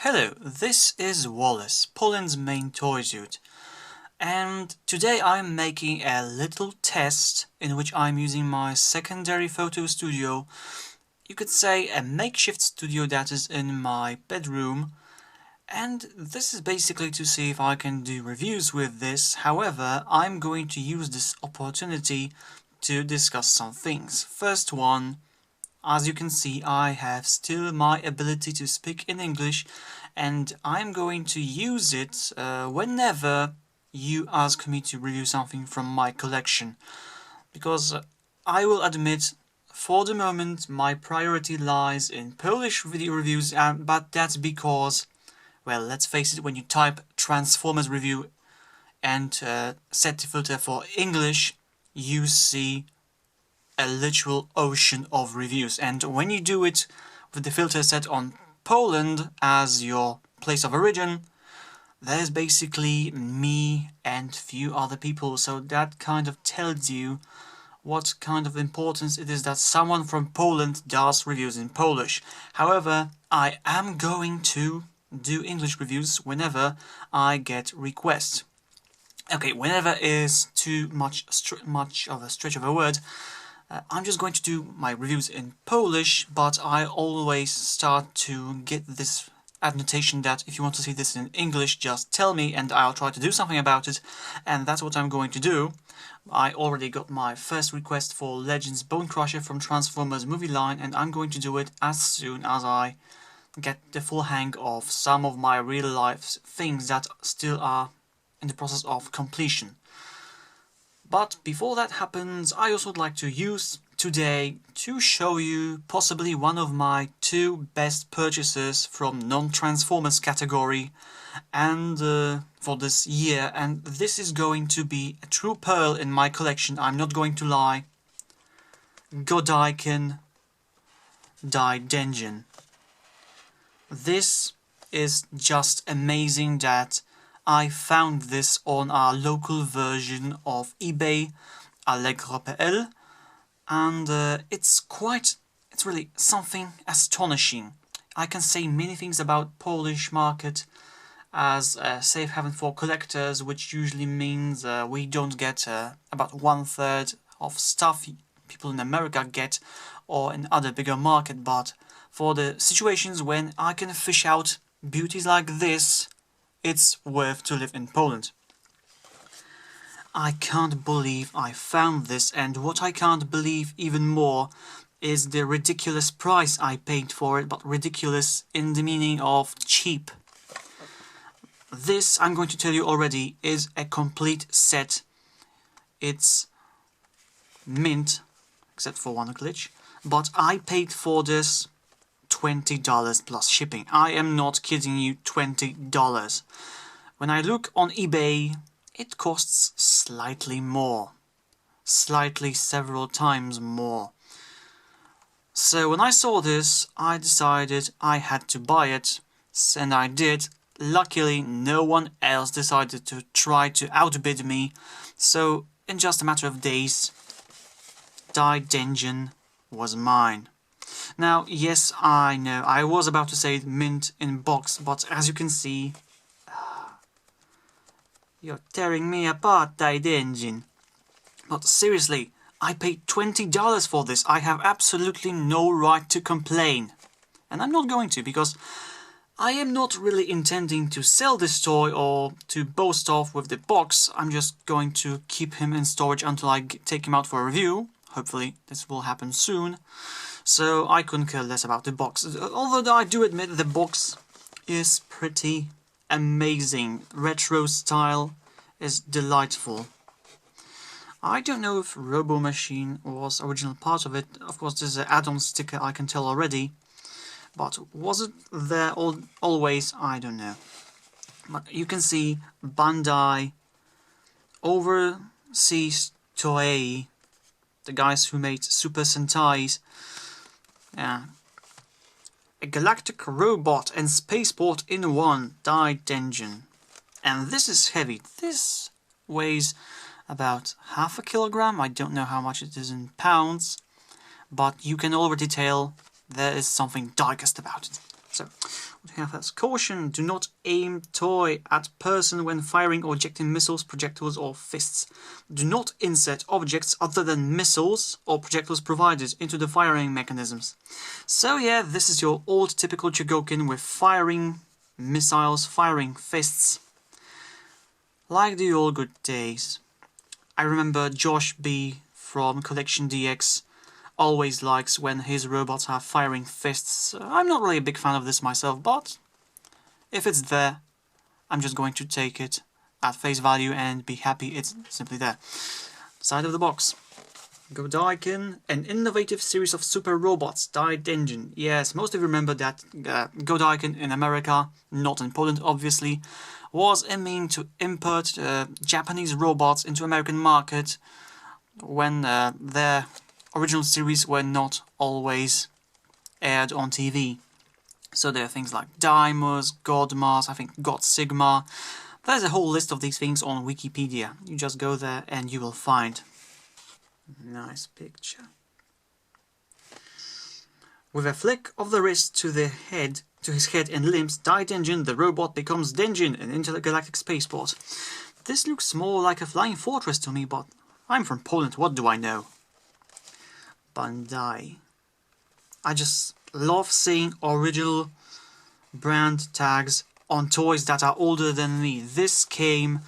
Hello, this is Wallas, Poland's main toy suit, and today I'm making a little test in which I'm using my secondary photo studio. You could say a makeshift studio that is in my bedroom, and this is basically to see if I can do reviews with this. However, I'm going to use this opportunity to discuss some things. First one, as you can see, I have still my ability to speak in English, and I'm going to use it whenever you ask me to review something from my collection. Because I will admit, for the moment, my priority lies in Polish video reviews, but that's because, well, let's face it, when you type Transformers review and set the filter for English, you see a literal ocean of reviews, and when you do it with the filter set on Poland as your place of origin, there's basically me and few other people, so that kind of tells you what kind of importance it is that someone from Poland does reviews in Polish. However, I am going to do English reviews whenever I get requests. Okay, whenever is too much of a stretch of a word. I'm just going to do my reviews in Polish, but I always start to get this annotation that if you want to see this in English, just tell me and I'll try to do something about it, and that's what I'm going to do. I already got my first request for Legends Bone Crusher from Transformers movie line, and I'm going to do it as soon as I get the full hang of some of my real life things that still are in the process of completion. But before that happens, I also would like to use today to show you possibly one of my two best purchases from non-Transformers category and for this year, and this is going to be a true pearl in my collection, I'm not going to lie. Godaikin Daidenjin. This is just amazing that I found this on our local version of eBay, Allegro.pl, and it's really something astonishing. I can say many things about Polish market as a safe haven for collectors, which usually means we don't get about 1/3 of stuff people in America get or in other bigger market, but for the situations when I can fish out beauties like this, it's worth to live in Poland. I can't believe I found this, and what I can't believe even more is the ridiculous price I paid for it, but ridiculous in the meaning of cheap. This, I'm going to tell you already, is a complete set. It's mint, except for one glitch, but I paid for this $20 plus shipping. I am not kidding you, $20. When I look on eBay, it costs slightly more. Slightly several times more. So when I saw this, I decided I had to buy it, and I did. Luckily, no one else decided to try to outbid me, so in just a matter of days, Daidenjin was mine. Now, yes, I know, I was about to say mint in box, but as you can see, you're tearing me apart, Daidenjin. But seriously, I paid $20 for this. I have absolutely no right to complain. And I'm not going to, because I am not really intending to sell this toy or to boast off with the box. I'm just going to keep him in storage until I take him out for a review. Hopefully this will happen soon. So I couldn't care less about the box. Although I do admit the box is pretty amazing. Retro style is delightful. I don't know if Robo Machine was original part of it. Of course, there's an add-on sticker, I can tell already. But was it there always? I don't know. But you can see Bandai, Overseas Toei, the guys who made Super Sentai's. Yeah. A galactic robot and spaceport in one, Daidenjin. And this is heavy. This weighs about half a kilogram. I don't know how much it is in pounds, but you can already tell there is something diecast about it. So, what we have as caution: do not aim toy at person when firing or ejecting missiles, projectiles or fists. Do not insert objects other than missiles or projectiles provided into the firing mechanisms. So yeah, this is your old typical Chogokin with firing missiles, firing fists. Like the old good days. I remember Josh B from Collection DX always likes when his robots have firing fists. I'm not really a big fan of this myself, but if it's there, I'm just going to take it at face value and be happy it's simply there. Side of the box. Godaikin, an innovative series of super robots, Daidenjin. Yes, most of you remember that Godaikin in America, not in Poland obviously, was aiming to import Japanese robots into American market when their original series were not always aired on TV. So there are things like Daimos, Godmas, I think God Sigma. There's a whole list of these things on Wikipedia. You just go there and you will find. Nice picture. With a flick of the wrist to his head and limbs, Daidenjin, the robot, becomes Denjin, an intergalactic spaceport. This looks more like a flying fortress to me, but I'm from Poland, what do I know? Bandai. I just love seeing original brand tags on toys that are older than me. This came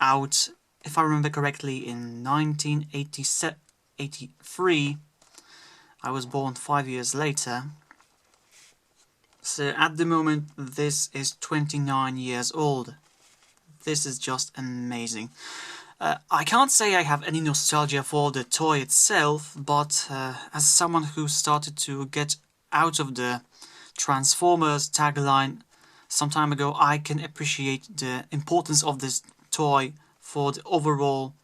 out, if I remember correctly, in 1983. I was born 5 years later. So at the moment this is 29 years old. This is just amazing. I can't say I have any nostalgia for the toy itself, but as someone who started to get out of the Transformers tagline some time ago, I can appreciate the importance of this toy for the overall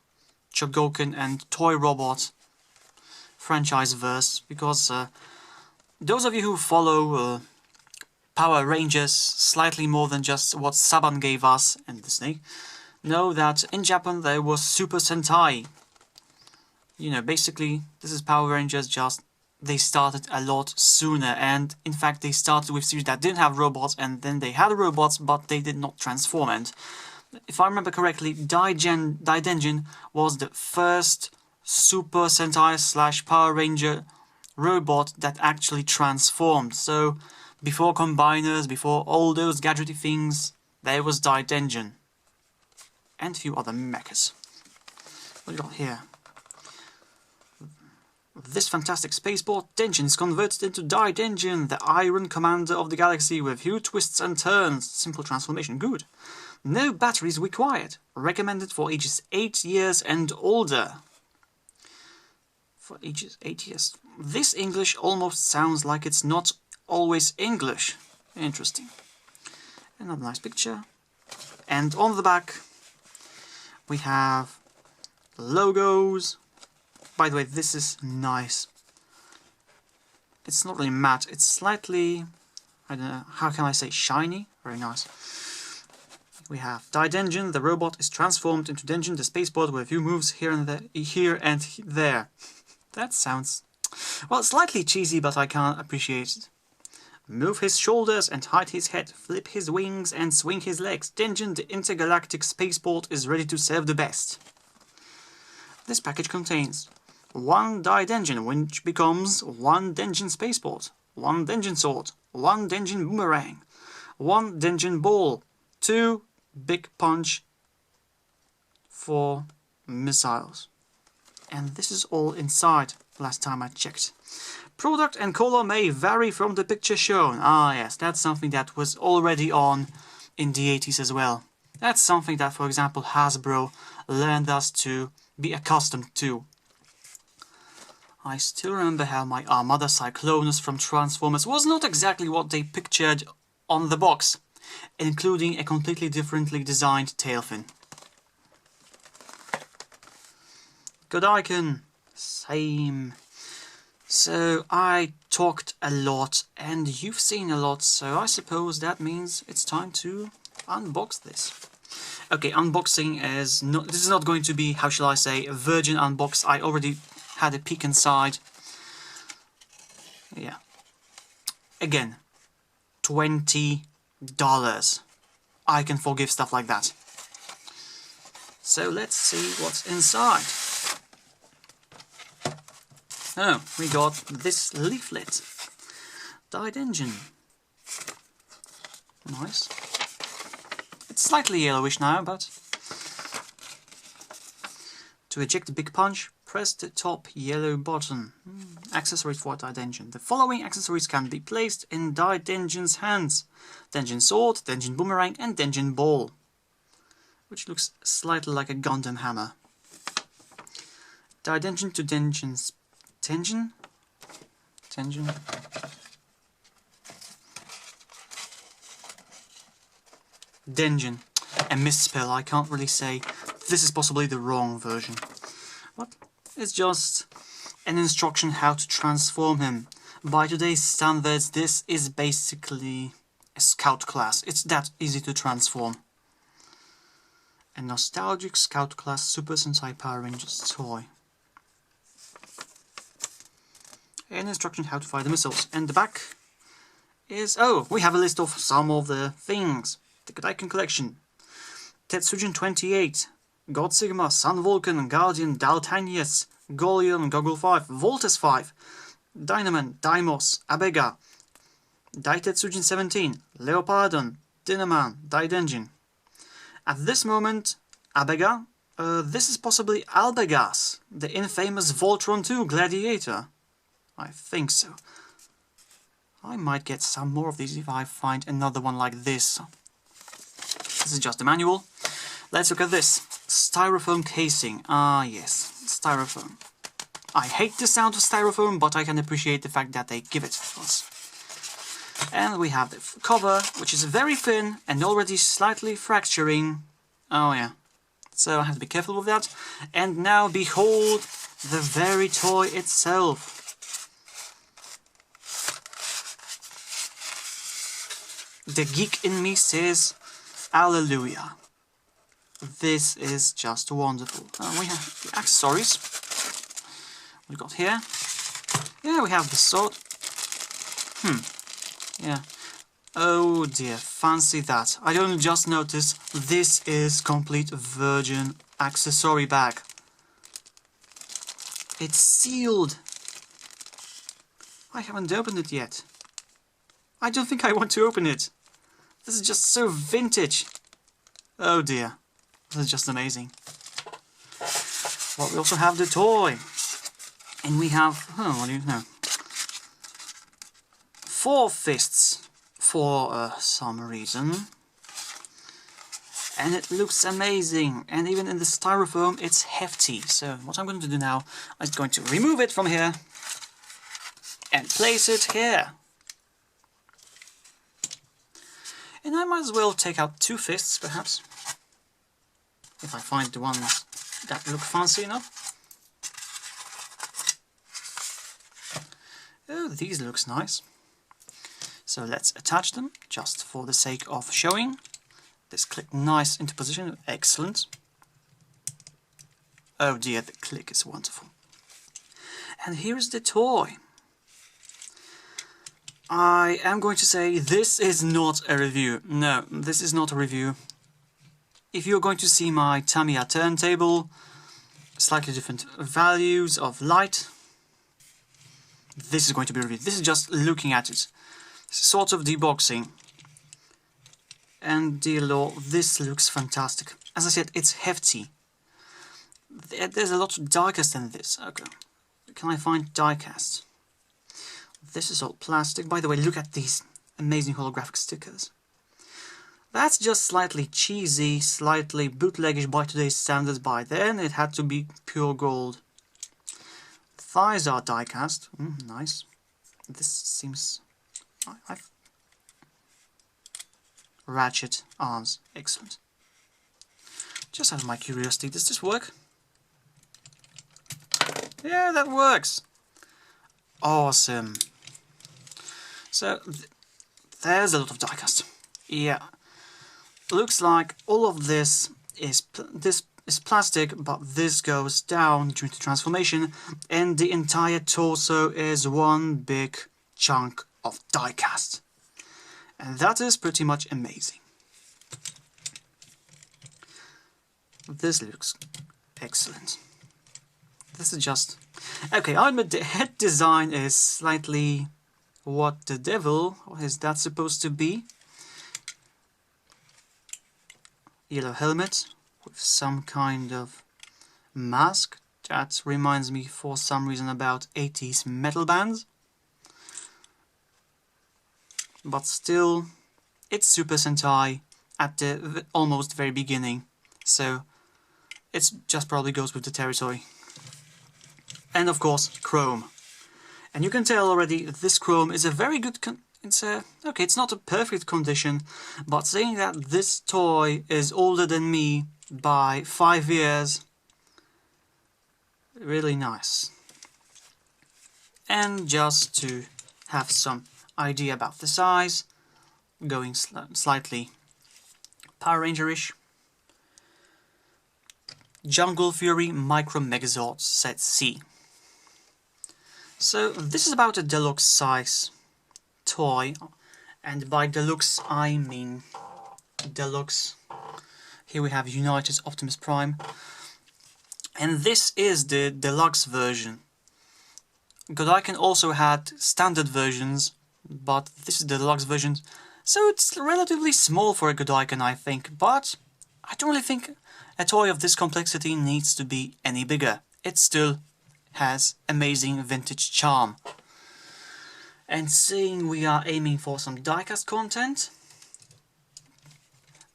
Chogokin and toy robot franchise verse, because those of you who follow Power Rangers slightly more than just what Saban gave us and Disney know that in Japan there was Super Sentai. You know, basically this is Power Rangers, just they started a lot sooner, and in fact they started with series that didn't have robots, and then they had robots but they did not transform. And if I remember correctly, Daidenjin was the first Super Sentai / Power Ranger robot that actually transformed. So before combiners, before all those gadgety things, there was Daidenjin. And a few other mechas. What do you got here? This fantastic spaceport, Denjin, is converted into Daidenjin, the Iron Commander of the Galaxy with few twists and turns. Simple transformation, good. No batteries required. Recommended for ages 8 years and older. For ages 8 years. This English almost sounds like it's not always English. Interesting. Another nice picture. And on the back we have logos. By the way, this is nice. It's not really matte, it's slightly, I don't know, how can I say, shiny? Very nice. We have Daidenjin, the robot is transformed into Denjin, the spaceport, with a few moves here and there. That sounds, well, slightly cheesy, but I can't appreciate it. Move his shoulders and hide his head, flip his wings and swing his legs. Denjin, the intergalactic spaceport, is ready to serve the best. This package contains 1 Daidenjin, which becomes 1 Denjin spaceport, 1 Denjin sword, 1 Denjin boomerang, 1 Denjin ball, 2 big punch for missiles. And this is all inside, last time I checked. Product and color may vary from the picture shown. Ah yes, that's something that was already on in the 80s as well. That's something that, for example, Hasbro learned us to be accustomed to. I still remember how my Armada Cyclonus from Transformers was not exactly what they pictured on the box, including a completely differently designed tail fin. Godaikin, same. So I talked a lot and you've seen a lot, so I suppose that means it's time to unbox this. Okay, unboxing is not, this is not going to be, how shall I say, a virgin unbox. I already had a peek inside. Yeah. Again, $20. I can forgive stuff like that. So let's see what's inside. Oh, we got this leaflet. Daidenjin. Nice. It's slightly yellowish now, but... To eject the big punch, press the top yellow button. Accessories for Daidenjin. The following accessories can be placed in Daidenjin's hands. Denjin Sword, Denjin Boomerang and Denjin Ball. Which looks slightly like a Gundam hammer. Daidenjin to Denjin's... Tenjin? Tenjin? Denjin. A misspell, I can't really say. This is possibly the wrong version. But it's just an instruction how to transform him. By today's standards, this is basically a scout class. It's that easy to transform. A nostalgic scout class Super Sentai Power Rangers toy. An instruction how to fire the missiles. And the back is... Oh, we have a list of some of the things. The Godaikin collection. Tetsujin 28. God Sigma, Sun Vulcan, Guardian, Daltanius, Golion, Goggle 5, Voltes 5, Dynaman, Daimos, Abega, Daitetsujin 17, Leopardon, Dynaman, Daidenjin. At this moment, Abega, this is possibly Albegas, the infamous Voltron 2 Gladiator. I think so. I might get some more of these if I find another one like this. This is just the manual. Let's look at this. Styrofoam casing. Ah, yes. Styrofoam. I hate the sound of styrofoam, but I can appreciate the fact that they give it to us. And we have the cover, which is very thin and already slightly fracturing. Oh, yeah. So I have to be careful with that. And now, behold, the very toy itself. The geek in me says, Hallelujah. This is just wonderful. We have the accessories. What we got here? Yeah, we have the sword. Yeah. Oh dear, fancy that. I only just noticed this is complete virgin accessory bag. It's sealed. I haven't opened it yet. I don't think I want to open it. This is just so vintage. Oh dear. This is just amazing. Well, we also have the toy. And we have, what do you know? 4 fists for some reason. And it looks amazing. And even in the styrofoam, it's hefty. So what I'm going to do now is going to remove it from here and place it here. And I might as well take out 2 fists, perhaps. If I find the ones that look fancy enough. Oh, these looks nice. So let's attach them, just for the sake of showing. This click nice into position, excellent. Oh dear, the click is wonderful. And here's the toy. I am going to say this is not a review. No, this is not a review. If you're going to see my Tamiya turntable, slightly different values of light, this is going to be reviewed. This is just looking at it. Sort of deboxing. And dear Lord, this looks fantastic. As I said, it's hefty. There's a lot of diecast in this. Okay. Can I find diecast? This is all plastic. By the way, look at these amazing holographic stickers. That's just slightly cheesy, slightly bootleggish by today's standards. By then, it had to be pure gold. Thighs are die-cast. Nice. This seems... Ratchet arms. Excellent. Just out of my curiosity, does this work? Yeah, that works. Awesome. So, there's a lot of die-cast. Yeah. Looks like all of this is plastic, but this goes down during the transformation, and the entire torso is one big chunk of die-cast. And that is pretty much amazing. This looks excellent. This is just... Okay, I admit the head design is slightly... What the devil is that supposed to be? Yellow helmet with some kind of mask. That reminds me for some reason about 80s metal bands. But still, it's Super Sentai at the almost very beginning. So, it just probably goes with the territory. And of course, chrome. And you can tell already this chrome is a very good... okay, it's not a perfect condition, but saying that this toy is older than me by 5 years, really nice. And just to have some idea about the size, going slightly Power Ranger-ish. Jungle Fury Micro Megazord Set C. So this is about a deluxe size toy, and by deluxe I mean deluxe. Here we have United Optimus Prime, and this is the deluxe version. Godaikin also had standard versions, but this is the deluxe version, so it's relatively small for a Godaikin, I think, but I don't really think a toy of this complexity needs to be any bigger. It still has amazing vintage charm. And seeing we are aiming for some diecast content,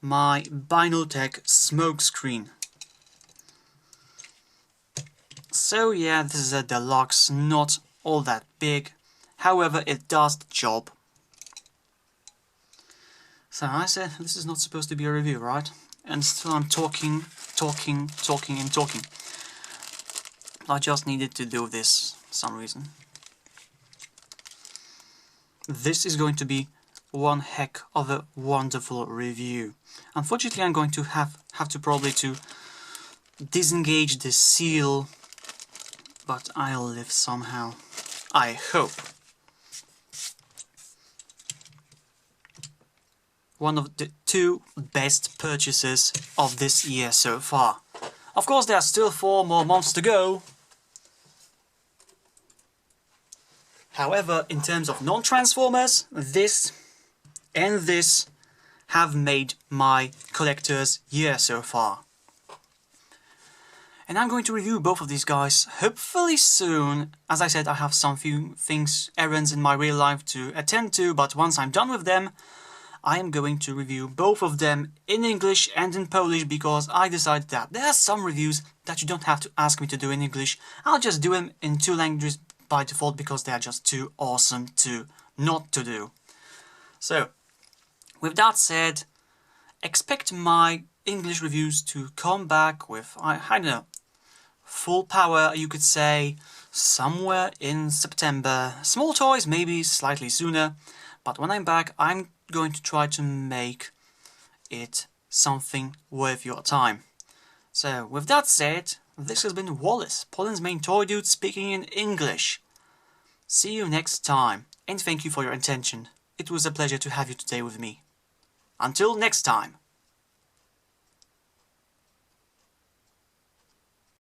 my Binotech smoke screen. So yeah, this is a deluxe, not all that big, however it does the job. So I said this is not supposed to be a review, right? And still I'm talking. I just needed to do this for some reason. This is going to be one heck of a wonderful review. Unfortunately, I'm going to have to probably to disengage the seal, but I'll live somehow. I hope. One of the 2 best purchases of this year so far. Of course, there are still 4 more months to go. However, in terms of non-Transformers, this and this have made my collector's year so far. And I'm going to review both of these guys hopefully soon. As I said, I have some few errands in my real life to attend to, but once I'm done with them, I am going to review both of them in English and in Polish, because I decided that there are some reviews that you don't have to ask me to do in English. I'll just do them in 2 languages by default because they are just too awesome to not to do. So, with that said, expect my English reviews to come back with, I don't know, full power, you could say, somewhere in September. Small toys maybe slightly sooner, but when I'm back, I'm going to try to make it something worth your time. So, with that said, this has been Wallas, Poland's main toy dude, speaking in English. See you next time, and thank you for your attention. It was a pleasure to have you today with me. Until next time.